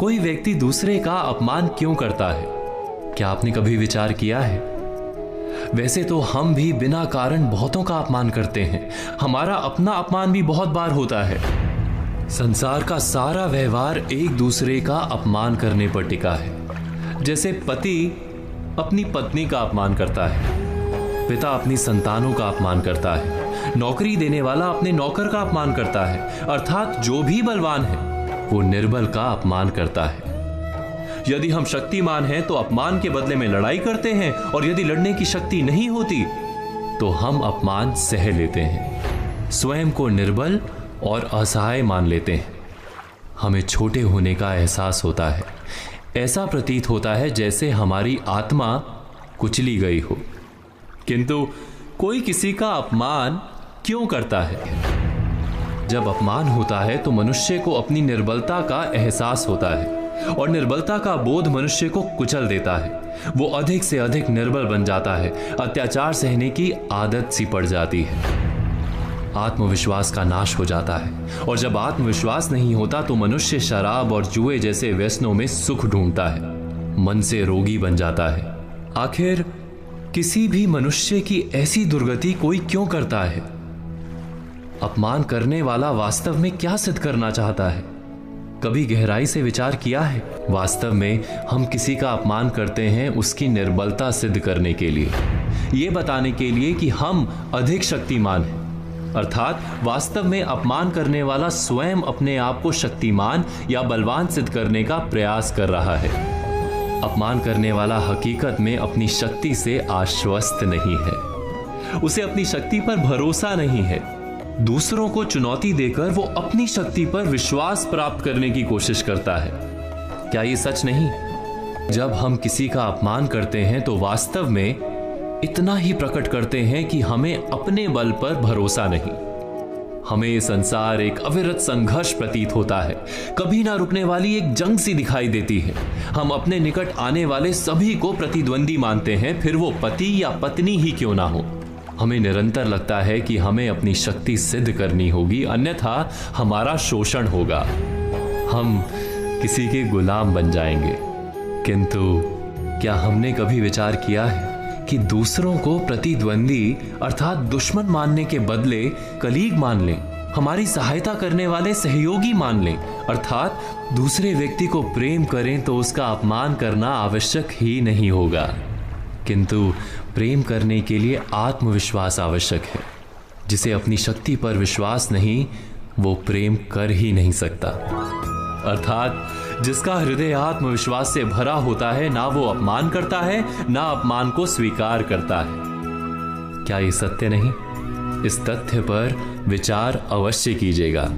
कोई व्यक्ति दूसरे का अपमान क्यों करता है? क्या आपने कभी विचार किया है? वैसे तो हम भी बिना कारण बहुतों का अपमान करते हैं। हमारा अपना अपमान भी बहुत बार होता है। संसार का सारा व्यवहार एक दूसरे का अपमान करने पर टिका है। जैसे पति अपनी पत्नी का अपमान करता है, पिता अपनी संतानों का अपमान करता है, नौकरी देने वाला अपने नौकर का अपमान करता है, अर्थात जो भी बलवान है वो निर्बल का अपमान करता है। यदि हम शक्तिमान हैं तो अपमान के बदले में लड़ाई करते हैं, और यदि लड़ने की शक्ति नहीं होती तो हम अपमान सह लेते हैं, स्वयं को निर्बल और असहाय मान लेते हैं। हमें छोटे होने का एहसास होता है। ऐसा प्रतीत होता है जैसे हमारी आत्मा कुचली गई हो। किंतु कोई किसी का अपमान क्यों करता है? जब अपमान होता है तो मनुष्य को अपनी निर्बलता का एहसास होता है, और निर्बलता का बोध मनुष्य को कुचल देता है। वो अधिक से अधिक निर्बल बन जाता है, अत्याचार सहने की आदत सी पड़ जाती है, आत्मविश्वास का नाश हो जाता है। और जब आत्मविश्वास नहीं होता तो मनुष्य शराब और जुए जैसे व्यसनों में सुख ढूंढता है, मन से रोगी बन जाता है। आखिर किसी भी मनुष्य की ऐसी दुर्गति कोई क्यों करता है? अपमान करने वाला वास्तव में क्या सिद्ध करना चाहता है? कभी गहराई से विचार किया है? वास्तव में हम किसी का अपमान करते हैं उसकी निर्बलता सिद्ध करने के लिए, ये बताने के लिए कि हम अधिक शक्तिमान हैं। अर्थात वास्तव में अपमान करने वाला स्वयं अपने आप को शक्तिमान या बलवान सिद्ध करने का प्रयास कर रहा है। अपमान करने वाला हकीकत में अपनी शक्ति से आश्वस्त नहीं है, उसे अपनी शक्ति पर भरोसा नहीं है। दूसरों को चुनौती देकर वो अपनी शक्ति पर विश्वास प्राप्त करने की कोशिश करता है। क्या ये सच नहीं? जब हम किसी का अपमान करते हैं तो वास्तव में इतना ही प्रकट करते हैं कि हमें अपने बल पर भरोसा नहीं। हमें ये संसार एक अविरत संघर्ष प्रतीत होता है, कभी ना रुकने वाली एक जंग सी दिखाई देती है। हम अपने निकट आने वाले सभी को प्रतिद्वंदी मानते हैं, फिर वो पति या पत्नी ही क्यों ना हो। हमें निरंतर लगता है कि हमें अपनी शक्ति सिद्ध करनी होगी, अन्यथा हमारा शोषण होगा, हम किसी के गुलाम बन जाएंगे। किंतु क्या हमने कभी विचार किया है कि दूसरों को प्रतिद्वंदी अर्थात दुश्मन मानने के बदले कलीग मान लें, हमारी सहायता करने वाले सहयोगी मान लें, अर्थात दूसरे व्यक्ति को प्रेम करें तो उसका अपमान करना आवश्यक ही नहीं होगा। किंतु प्रेम करने के लिए आत्मविश्वास आवश्यक है। जिसे अपनी शक्ति पर विश्वास नहीं, वो प्रेम कर ही नहीं सकता। अर्थात जिसका हृदय आत्मविश्वास से भरा होता है, ना वो अपमान करता है, ना अपमान को स्वीकार करता है। क्या ये सत्य नहीं? इस तथ्य पर विचार अवश्य कीजिएगा।